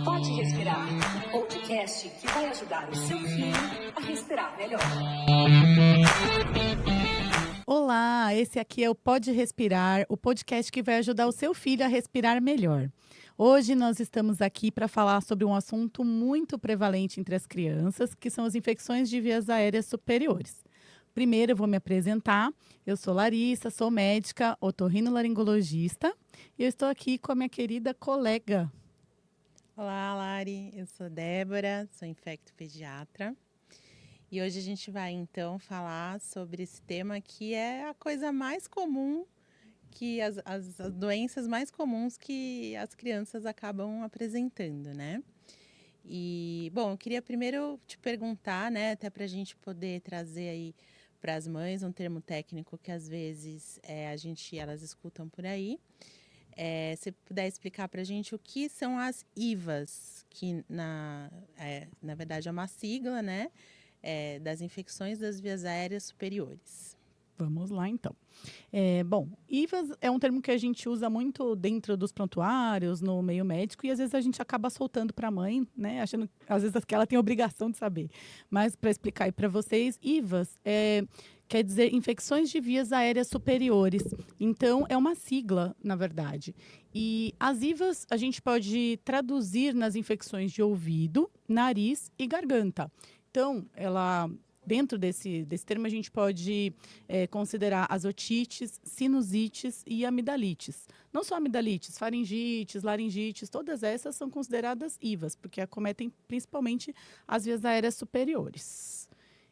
Pode Respirar, um podcast que vai ajudar o seu filho a respirar melhor. Olá, esse aqui é o Pode Respirar, o podcast que vai ajudar o seu filho a respirar melhor. Hoje nós estamos aqui para falar sobre um assunto muito prevalente entre as crianças, que são as infecções de vias aéreas superiores. Primeiro eu vou me apresentar, eu sou Larissa, sou médica otorrinolaringologista e eu estou aqui com a minha querida colega. Olá, Lari. Eu sou Débora, sou infecto-pediatra. E hoje a gente vai, então, falar sobre esse tema que é a coisa mais comum, que as doenças mais comuns que as crianças acabam apresentando, né? E, bom, eu queria primeiro te perguntar, né, até para a gente poder trazer aí para as mães um termo técnico que às vezes elas escutam por aí. Se puder explicar para a gente o que são as IVAs, que na verdade é uma sigla, né, das infecções das vias aéreas superiores. Vamos lá, então. Bom, IVAs é um termo que a gente usa muito dentro dos prontuários, no meio médico, e às vezes a gente acaba soltando para a mãe, né, achando às vezes que ela tem a obrigação de saber. Mas para explicar aí para vocês, IVAs quer dizer infecções de vias aéreas superiores. Então, é uma sigla, na verdade. E as IVAs a gente pode traduzir nas infecções de ouvido, nariz e garganta. Então, dentro desse termo, a gente pode considerar as otites, sinusites e amidalites. Não só amidalites, faringites, laringites, todas essas são consideradas IVAs, porque acometem principalmente as vias aéreas superiores.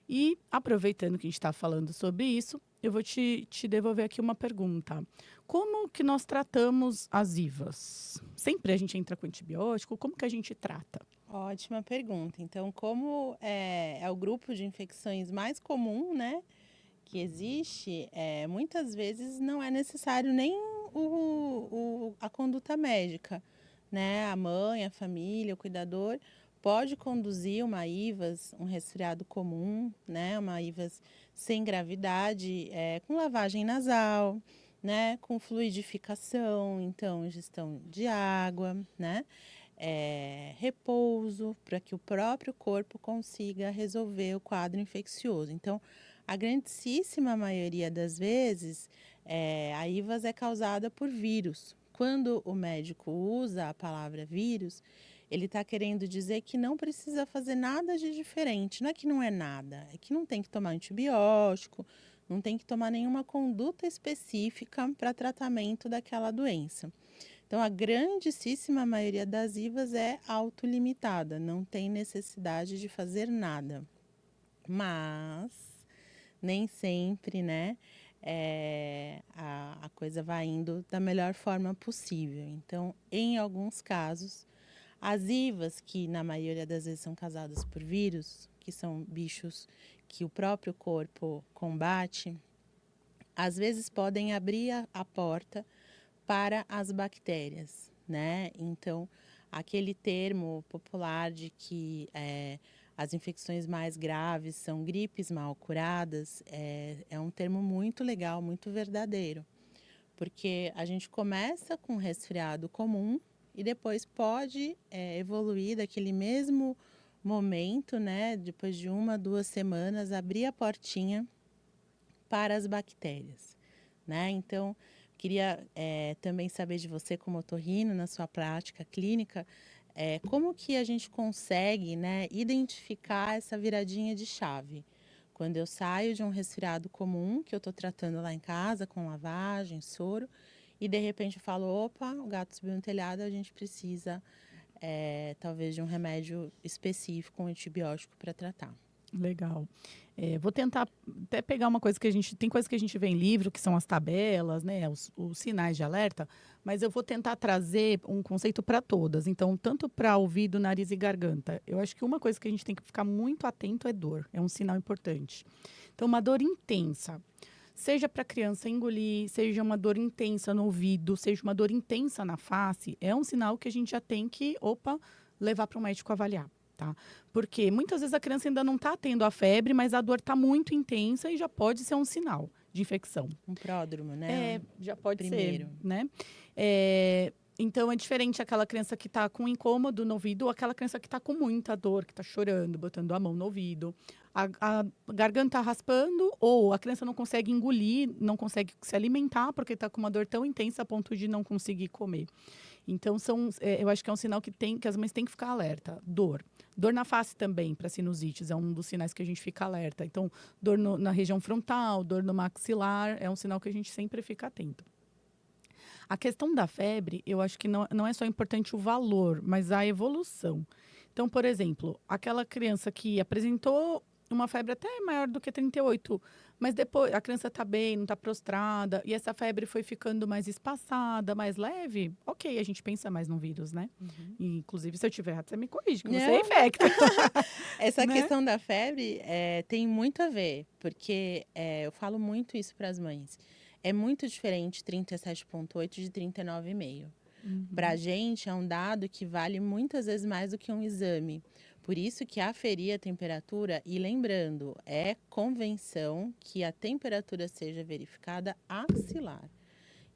E, aproveitando que a gente está falando sobre isso, eu vou te devolver aqui uma pergunta. Como que nós tratamos as IVAs? Sempre a gente entra com antibiótico? Como que a gente trata? Ótima pergunta. Então, como é o grupo de infecções mais comum, né, que existe, muitas vezes não é necessário nem a conduta médica, né? A mãe, a família, o cuidador pode conduzir uma IVAS, um resfriado comum, né? Uma IVAS sem gravidade, com lavagem nasal, né? Com fluidificação, então ingestão de água, né? Repouso, para que o próprio corpo consiga resolver o quadro infeccioso. Então, a grandíssima maioria das vezes, a IVAS é causada por vírus. Quando o médico usa a palavra vírus, ele está querendo dizer que não precisa fazer nada de diferente. Não é que não é nada, é que não tem que tomar antibiótico, não tem que tomar nenhuma conduta específica para tratamento daquela doença. Então, a grandíssima maioria das IVAs é autolimitada, não tem necessidade de fazer nada. Mas, nem sempre, né, a coisa vai indo da melhor forma possível. Então, em alguns casos, as IVAs, que na maioria das vezes são causadas por vírus, que são bichos que o próprio corpo combate, às vezes podem abrir a porta para as bactérias, né? Então, aquele termo popular de que as infecções mais graves são gripes mal curadas é um termo muito legal, muito verdadeiro, porque a gente começa com um resfriado comum e depois pode evoluir daquele mesmo momento, né? Depois de 1, 2 semanas, abrir a portinha para as bactérias, né? Então, queria também saber de você, como otorrino, na sua prática clínica, como que a gente consegue, né, identificar essa viradinha de chave? Quando eu saio de um resfriado comum, que eu estou tratando lá em casa, com lavagem, soro, e de repente eu falo, opa, o gato subiu no telhado, a gente precisa, talvez, de um remédio específico, um antibiótico para tratar. Legal. Vou tentar até pegar uma coisa tem coisas que a gente vê em livro, que são as tabelas, né, os sinais de alerta, mas eu vou tentar trazer um conceito para todas. Então, tanto para ouvido, nariz e garganta. Eu acho que uma coisa que a gente tem que ficar muito atento é dor. É um sinal importante. Então, uma dor intensa. Seja para a criança engolir, seja uma dor intensa no ouvido, seja uma dor intensa na face, é um sinal que a gente já tem que, levar para o médico avaliar. Tá? Porque muitas vezes a criança ainda não está tendo a febre, mas a dor está muito intensa e já pode ser um sinal de infecção. Um pródromo, né? Já pode Primeiro. ser, né? Então, é diferente aquela criança que está com incômodo no ouvido ou aquela criança que está com muita dor, que está chorando, botando a mão no ouvido. A garganta raspando ou a criança não consegue engolir, não consegue se alimentar porque está com uma dor tão intensa a ponto de não conseguir comer. Então, eu acho que é um sinal que as mães têm que ficar alerta. Dor. Dor na face também, para sinusites, é um dos sinais que a gente fica alerta. Então, dor na região frontal, dor no maxilar, é um sinal que a gente sempre fica atento. A questão da febre, eu acho que não é só importante o valor, mas a evolução. Então, por exemplo, aquela criança que apresentou uma febre até maior do que 38, mas depois a criança está bem, não está prostrada, e essa febre foi ficando mais espaçada, mais leve, ok, a gente pensa mais no vírus, né? E, inclusive, se eu tiver errado, você me corrige, que você é Não. infecta. Essa Né? questão da febre tem muito a ver, porque eu falo muito isso para as mães. É muito diferente 37,8 de 39,5. Para a gente, é um dado que vale muitas vezes mais do que um exame. Por isso que aferir a temperatura, e lembrando, é convenção que a temperatura seja verificada axilar.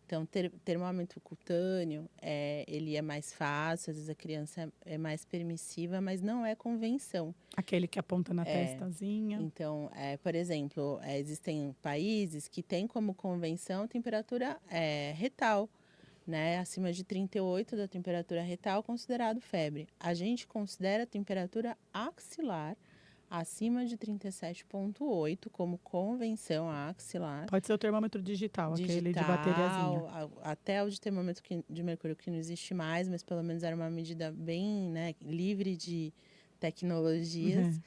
Então, termômetro cutâneo, ele é mais fácil, às vezes a criança é mais permissiva, mas não é convenção. Aquele que aponta na testazinha. Então, por exemplo, existem países que têm como convenção temperatura retal, né? Acima de 38 da temperatura retal, considerado febre. A gente considera a temperatura axilar acima de 37,8 como convenção axilar. Pode ser o termômetro digital, aquele de bateriazinha. Até o de termômetro de mercúrio, que não existe mais, mas pelo menos era uma medida bem, né, livre de tecnologias.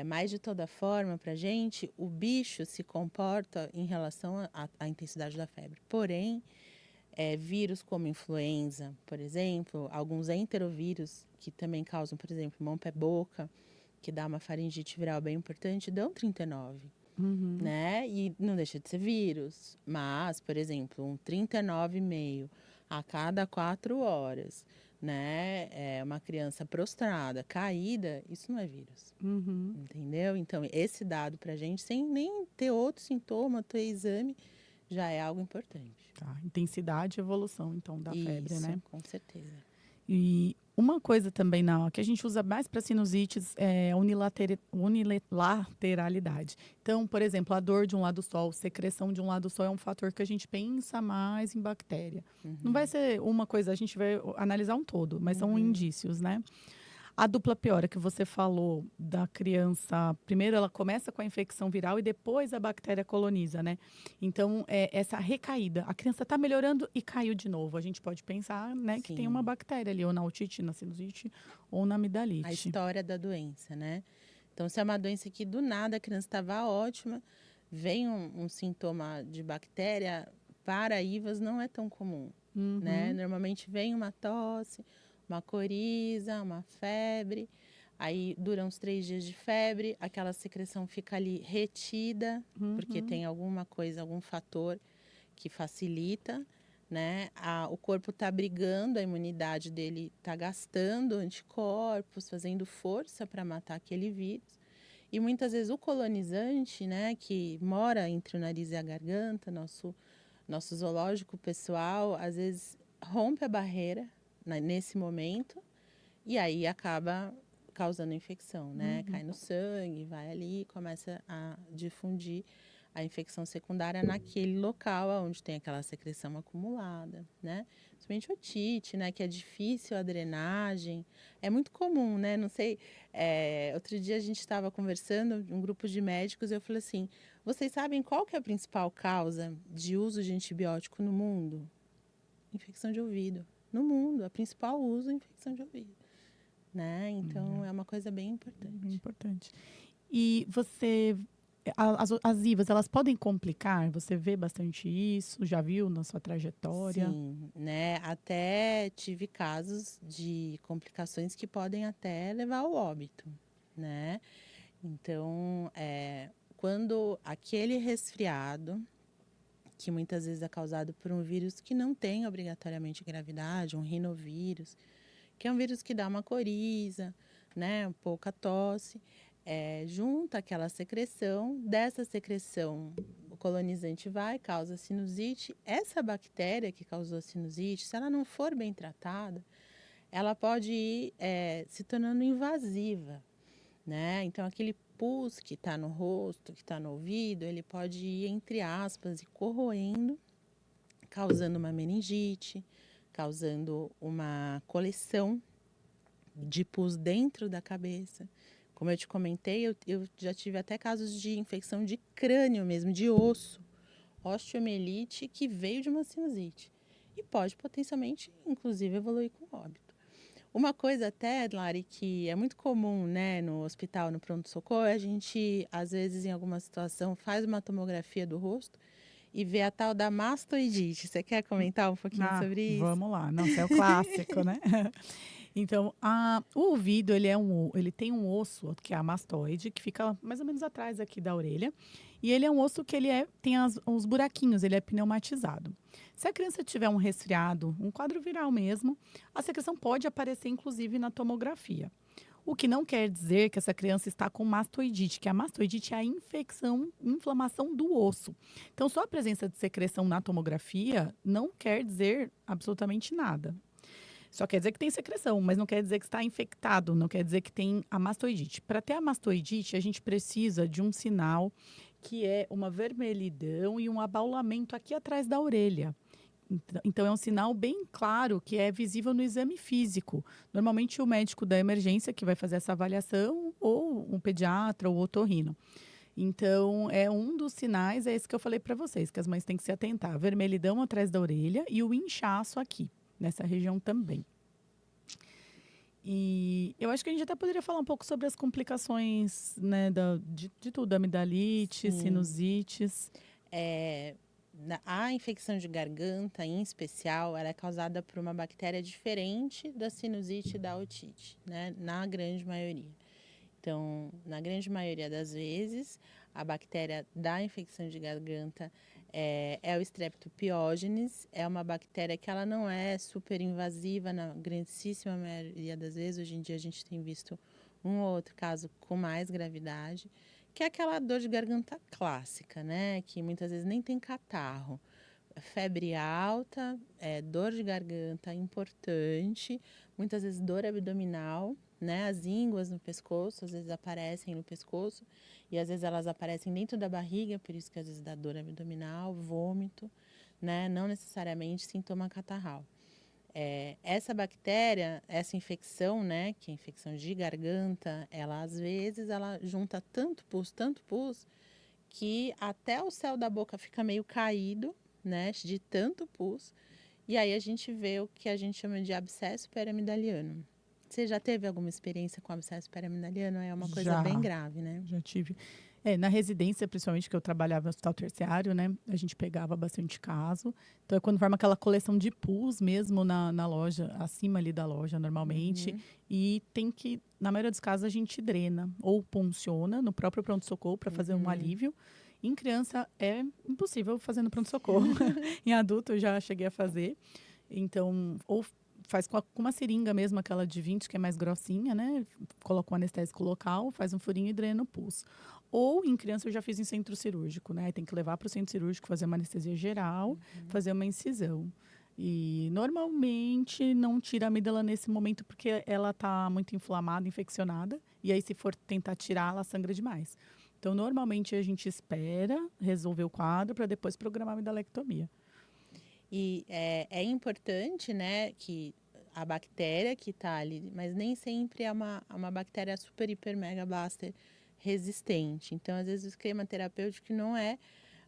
Mas, de toda forma, para a gente, o bicho se comporta em relação à intensidade da febre. Porém, vírus como influenza, por exemplo, alguns enterovírus que também causam, por exemplo, mão, pé, boca, que dá uma faringite viral bem importante, dão 39, né? E não deixa de ser vírus. Mas, por exemplo, um 39,5 a cada 4 horas, né? Uma criança prostrada, caída, isso não é vírus. Entendeu? Então, esse dado pra gente, sem nem ter outro sintoma, ter exame, já é algo importante. Tá, intensidade e evolução, então, da febre, Isso, né? com certeza. E uma coisa também que a gente usa mais para sinusites é a unilateralidade. Então, por exemplo, a dor de um lado só, secreção de um lado só é um fator que a gente pensa mais em bactéria. Não vai ser uma coisa, a gente vai analisar um todo, mas são indícios, né? A dupla piora que você falou da criança, primeiro ela começa com a infecção viral e depois a bactéria coloniza, né? Então, essa recaída, a criança está melhorando e caiu de novo. A gente pode pensar, né, que tem uma bactéria ali, ou na otite, na sinusite, ou na amidalite. A história da doença, né? Então, se é uma doença que do nada a criança estava ótima, vem um sintoma de bactéria, para IVAs não é tão comum, né? Normalmente vem uma tosse, uma coriza, uma febre, aí dura uns 3 dias de febre, aquela secreção fica ali retida, porque tem alguma coisa, algum fator que facilita, né? O corpo está brigando, a imunidade dele está gastando anticorpos, fazendo força para matar aquele vírus. E muitas vezes o colonizante, né, que mora entre o nariz e a garganta, nosso zoológico pessoal, às vezes rompe a barreira nesse momento e aí acaba causando infecção, né? Cai no sangue, vai ali, começa a difundir a infecção secundária naquele local onde tem aquela secreção acumulada, né? Principalmente otite, né? Que é difícil a drenagem. É muito comum, né? Não sei, outro dia a gente estava conversando, um grupo de médicos, e eu falei assim, vocês sabem qual que é a principal causa de uso de antibiótico no mundo? Infecção de ouvido. No mundo, a principal uso é infecção de ouvido, né? Então, é uma coisa bem importante. Bem importante. E as IVAs, elas podem complicar? Você vê bastante isso? Já viu na sua trajetória? Sim, né? Até tive casos de complicações que podem até levar ao óbito, né? Então, quando aquele resfriado, que muitas vezes é causado por um vírus que não tem obrigatoriamente gravidade, um rinovírus, que é um vírus que dá uma coriza, né? Pouca tosse. junta aquela secreção, dessa secreção o colonizante vai, causa sinusite. Essa bactéria que causou a sinusite, se ela não for bem tratada, ela pode ir se tornando invasiva, né? Então, aquele pus que está no rosto, que está no ouvido, ele pode ir, entre aspas, e corroendo, causando uma meningite, causando uma coleção de pus dentro da cabeça. Como eu te comentei, eu já tive até casos de infecção de crânio mesmo, de osso, osteomielite, que veio de uma sinusite. E pode potencialmente, inclusive, evoluir com óbito. Uma coisa até, Lari, que é muito comum, né, no hospital, no pronto-socorro, a gente, às vezes, em alguma situação, faz uma tomografia do rosto e vê a tal da mastoidite. Você quer comentar um pouquinho Ah, sobre isso? vamos lá. Não, isso é o clássico, né? Então, o ouvido, ele tem um osso, que é a mastoide, que fica mais ou menos atrás aqui da orelha. E ele é um osso que tem os buraquinhos, ele é pneumatizado. Se a criança tiver um resfriado, um quadro viral mesmo, a secreção pode aparecer, inclusive, na tomografia. O que não quer dizer que essa criança está com mastoidite, que a mastoidite é a inflamação do osso. Então, só a presença de secreção na tomografia não quer dizer absolutamente nada. Só quer dizer que tem secreção, mas não quer dizer que está infectado, não quer dizer que tem a mastoidite. Para ter a mastoidite, a gente precisa de um sinal que é uma vermelhidão e um abaulamento aqui atrás da orelha. Então, é um sinal bem claro que é visível no exame físico. Normalmente, o médico da emergência que vai fazer essa avaliação, ou um pediatra ou otorrino. Então, é um dos sinais, é esse que eu falei para vocês, que as mães têm que se atentar. Vermelhidão atrás da orelha e o inchaço aqui, nessa região também. E eu acho que a gente até poderia falar um pouco sobre as complicações, né, de tudo, amidalite, Sim. sinusites. A infecção de garganta, em especial, ela é causada por uma bactéria diferente da sinusite e da otite, né? Na grande maioria. Então, na grande maioria das vezes, a bactéria da infecção de garganta é o Streptopiógenes, é uma bactéria que ela não é super invasiva na grandíssima maioria das vezes. Hoje em dia a gente tem visto um ou outro caso com mais gravidade, que é aquela dor de garganta clássica, né? Que muitas vezes nem tem catarro. Febre alta, dor de garganta importante, muitas vezes dor abdominal, né? As ínguas no pescoço, às vezes aparecem no pescoço e às vezes elas aparecem dentro da barriga, por isso que às vezes dá dor abdominal, vômito, né? Não necessariamente sintoma catarral. Essa bactéria, essa infecção, né, que é a infecção de garganta, ela às vezes ela junta tanto pus, que até o céu da boca fica meio caído, né, de tanto pus. E aí a gente vê o que a gente chama de abscesso peramidaliano. Você já teve alguma experiência com abscesso peramidaliano? É uma coisa bem grave, né? Já tive. Na residência, principalmente, que eu trabalhava no hospital terciário, né? A gente pegava bastante caso. Então, é quando forma aquela coleção de pus mesmo na loja, acima ali da loja, normalmente. E tem que, na maioria dos casos, a gente drena ou punciona no próprio pronto-socorro para fazer um alívio. Em criança, é impossível fazer no pronto-socorro. Em adulto, eu já cheguei a fazer. Então, ou faz com uma seringa mesmo, aquela de 20, que é mais grossinha, né? Coloca um anestésico local, faz um furinho e drena o pus. Ou, em criança, eu já fiz em centro cirúrgico, né? Tem que levar para o centro cirúrgico, fazer uma anestesia geral, fazer uma incisão. E, normalmente, não tira a amígdala nesse momento, porque ela está muito inflamada, infeccionada. E aí, se for tentar tirar, ela sangra demais. Então, normalmente, a gente espera resolver o quadro para depois programar a amidalectomia. E é importante, né, que a bactéria que está ali, mas nem sempre é uma bactéria super, hiper, mega blaster resistente. Então, às vezes, o esquema terapêutico não é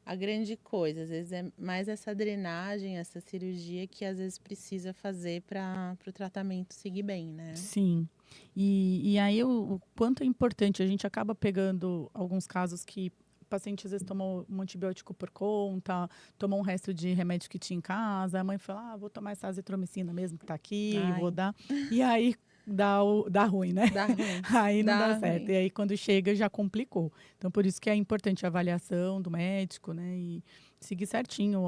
a grande coisa. Às vezes, é mais essa drenagem, essa cirurgia que, às vezes, precisa fazer para o tratamento seguir bem, né? Sim. E aí, o quanto é importante, a gente acaba pegando alguns casos que o paciente às vezes tomou um antibiótico por conta, tomou um resto de remédio que tinha em casa, a mãe fala, vou tomar essa azitromicina mesmo que está aqui, Ai. vou dar. E aí, dá ruim, né? Dá ruim. Aí não dá Dá certo. ruim. E aí, quando chega, já complicou. Então, por isso que é importante a avaliação do médico, né? E seguir certinho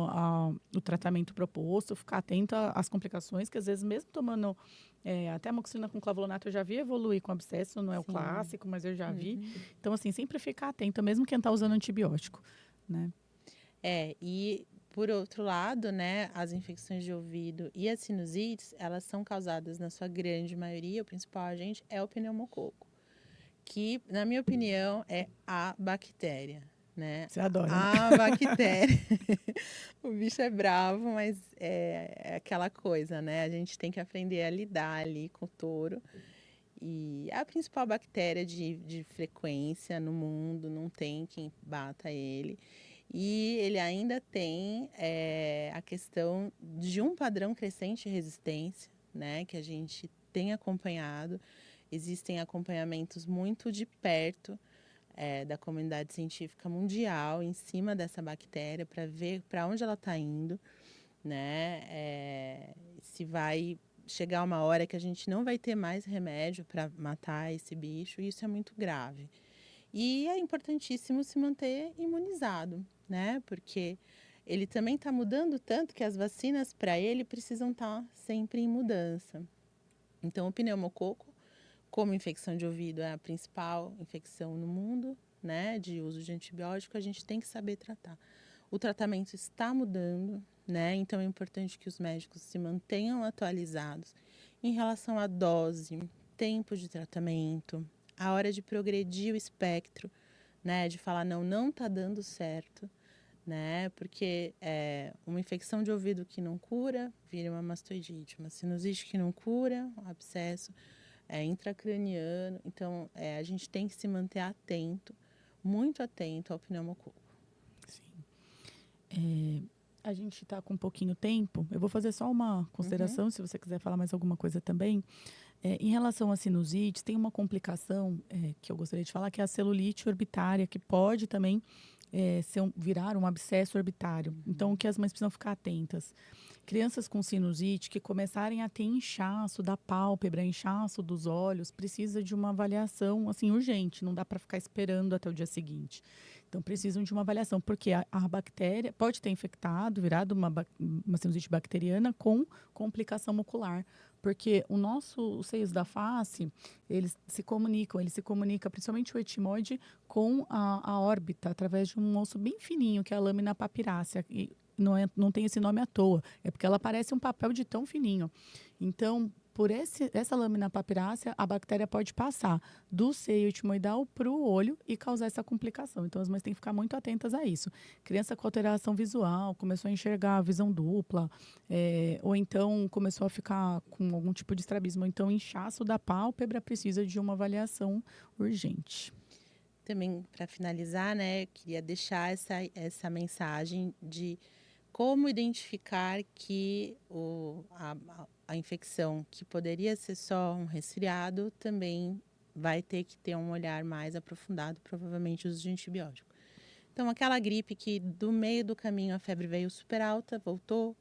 o tratamento proposto, ficar atento às complicações, que às vezes, mesmo tomando até amoxicilina com clavulanato, eu já vi evoluir com abscesso, não é o Sim. clássico, mas eu já vi. Uhum. Então, assim, sempre ficar atento, mesmo quem está usando antibiótico, né? E por outro lado, né, as infecções de ouvido e as sinusites, elas são causadas, na sua grande maioria, o principal agente é o pneumococo, que, na minha opinião, é a bactéria, né? Você adora, né? A bactéria. O bicho é bravo, mas é aquela coisa, né? A gente tem que aprender a lidar ali com o touro. E a principal bactéria de frequência no mundo, não tem quem bata ele. E ele ainda tem a questão de um padrão crescente de resistência, né, que a gente tem acompanhado. Existem acompanhamentos muito de perto da comunidade científica mundial em cima dessa bactéria para ver para onde ela está indo, né? Se vai chegar uma hora que a gente não vai ter mais remédio para matar esse bicho, e isso é muito grave. E é importantíssimo se manter imunizado, né? Porque ele também está mudando tanto que as vacinas para ele precisam estar sempre em mudança. Então, o pneumococo, como infecção de ouvido, é a principal infecção no mundo, né? De uso de antibiótico, a gente tem que saber tratar. O tratamento está mudando, né? Então, é importante que os médicos se mantenham atualizados em relação à dose, tempo de tratamento, a hora de progredir o espectro, né? De falar, não está dando certo, né? Porque uma infecção de ouvido que não cura, vira uma mastoidite. Uma sinusite que não cura, um abscesso intracraniano. Então, a gente tem que se manter atento, muito atento ao pneumococo. Sim. A gente está com um pouquinho tempo. Eu vou fazer só uma consideração, se você quiser falar mais alguma coisa também. Em relação à sinusite, tem uma complicação que eu gostaria de falar, que é a celulite orbitária, que pode também virar um abscesso orbitário. Então, o que as mães precisam ficar atentas? Crianças com sinusite que começarem a ter inchaço da pálpebra, inchaço dos olhos, precisa de uma avaliação assim urgente, não dá para ficar esperando até o dia seguinte. Então, precisam de uma avaliação, porque a bactéria pode ter infectado, virado uma sinusite bacteriana com complicação ocular. Porque os seios da face, eles se comunicam, principalmente o etimoide, com a órbita, através de um osso bem fininho, que é a lâmina papirácea. E não tem esse nome à toa, é porque ela parece um papel de tão fininho. Então, por essa lâmina papirácea, a bactéria pode passar do seio etimoidal para o olho e causar essa complicação. Então, as mães têm que ficar muito atentas a isso. Criança com alteração visual, começou a enxergar a visão dupla, ou então começou a ficar com algum tipo de estrabismo, ou então inchaço da pálpebra, precisa de uma avaliação urgente. Também, para finalizar, né, eu queria deixar essa mensagem de como identificar que a infecção, que poderia ser só um resfriado, também vai ter que ter um olhar mais aprofundado, provavelmente uso de antibiótico. Então, aquela gripe que do meio do caminho a febre veio super alta, voltou,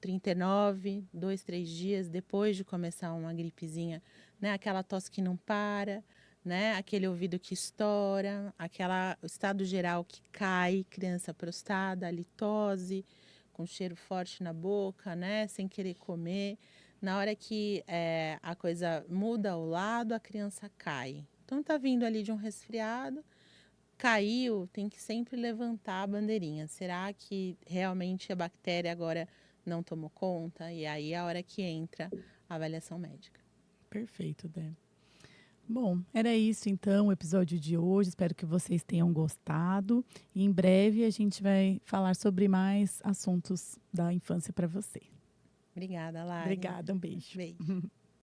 39, 2, 3 dias depois de começar uma gripezinha, né? Aquela tosse que não para, né? Aquele ouvido que estoura, o estado geral que cai, criança prostrada, litose, com cheiro forte na boca, né? Sem querer comer. Na hora que a coisa muda ao lado, a criança cai. Então, tá vindo ali de um resfriado, caiu, tem que sempre levantar a bandeirinha. Será que realmente a bactéria agora não tomou conta? E aí é a hora que entra a avaliação médica. Perfeito, Dé. Bom, era isso então o episódio de hoje. Espero que vocês tenham gostado. E em breve a gente vai falar sobre mais assuntos da infância para você. Obrigada, Lari. Obrigada, um beijo. Beijo.